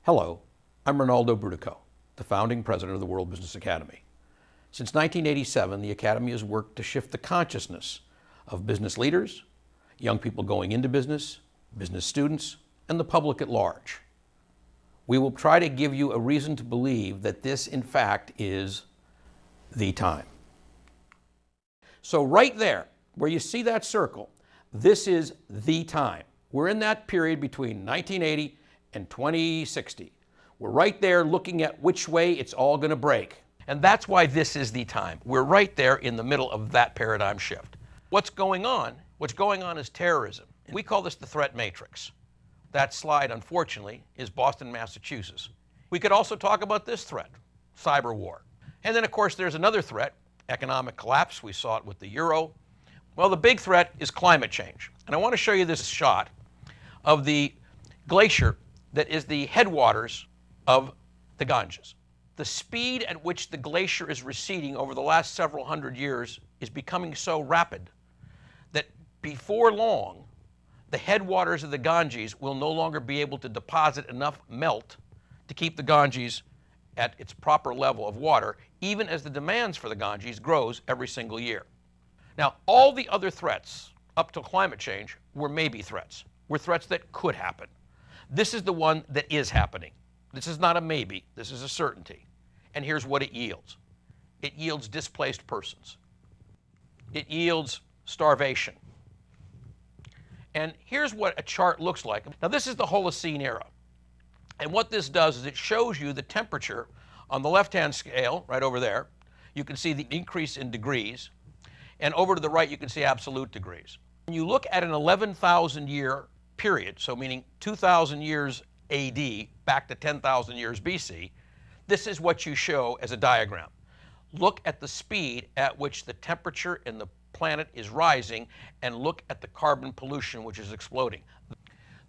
Hello, I'm Rinaldo Brutuco, the founding president of the World Business Academy. Since 1987, the Academy has worked to shift the consciousness of business leaders, young people going into business, business students, and the public at large. We will try to give you a reason to believe that this, in fact, is the time. So right there, where you see that circle, this is the time. We're in that period between 1980 and 2060. We're right there looking at which way it's all going to break. And that's why this is the time. We're right there in the middle of that paradigm shift. What's going on? What's going on is terrorism. We call this the threat matrix. That slide, unfortunately, is Boston, Massachusetts. We could also talk about this threat, cyber war. And then, of course, there's another threat, economic collapse. We saw it with the euro. Well, the big threat is climate change. And I want to show you this shot of the glacier that is the headwaters of the Ganges. The speed at which the glacier is receding over the last several hundred years is becoming so rapid that before long, the headwaters of the Ganges will no longer be able to deposit enough melt to keep the Ganges at its proper level of water, even as the demands for the Ganges grows every single year. Now, all the other threats up to climate change were maybe threats, were threats that could happen. This is the one that is happening. This is not a maybe, this is a certainty. And here's what it yields. It yields displaced persons. It yields starvation. And here's what a chart looks like. Now this is the Holocene era. And what this does is it shows you the temperature on the left-hand scale, right over there. You can see the increase in degrees. And over to the right, you can see absolute degrees. When you look at an 11,000 year period, so meaning 2,000 years AD back to 10,000 years BC, this is what you show as a diagram. Look at the speed at which the temperature in the planet is rising and look at the carbon pollution which is exploding.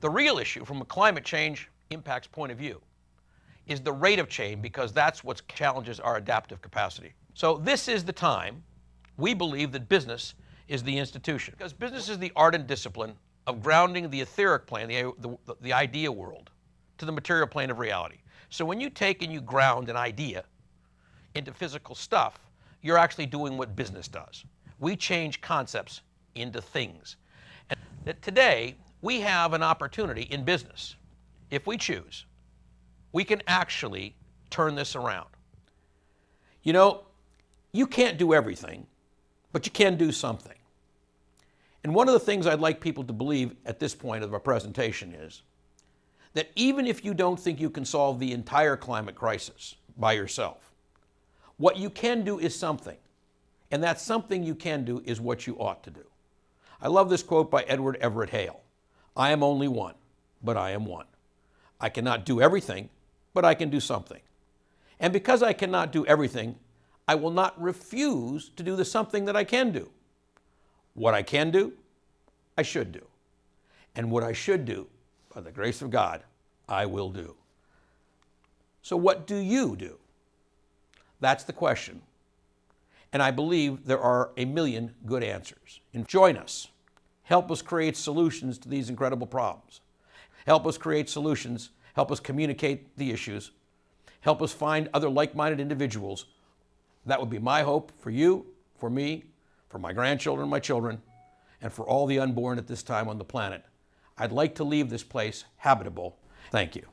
The real issue from a climate change impacts point of view is the rate of change, because that's what challenges our adaptive capacity. So this is the time we believe that business is the institution, because business is the art and discipline of grounding the etheric plane, the idea world, to the material plane of reality. So when you take and you ground an idea into physical stuff, you're actually doing what business does. We change concepts into things. And that today, we have an opportunity in business. If we choose, we can actually turn this around. You know, you can't do everything, but you can do something. And one of the things I'd like people to believe at this point of our presentation is that even if you don't think you can solve the entire climate crisis by yourself, what you can do is something. And that something you can do is what you ought to do. I love this quote by Edward Everett Hale. I am only one, but I am one. I cannot do everything, but I can do something. And because I cannot do everything, I will not refuse to do the something that I can do. What I can do, I should do. And what I should do, by the grace of God, I will do. So what do you do? That's the question. And I believe there are a million good answers. And join us. Help us create solutions to these incredible problems. Help us create solutions. Help us communicate the issues. Help us find other like-minded individuals. That would be my hope for you, for me, for my grandchildren, my children, and for all the unborn at this time on the planet. I'd like to leave this place habitable. Thank you.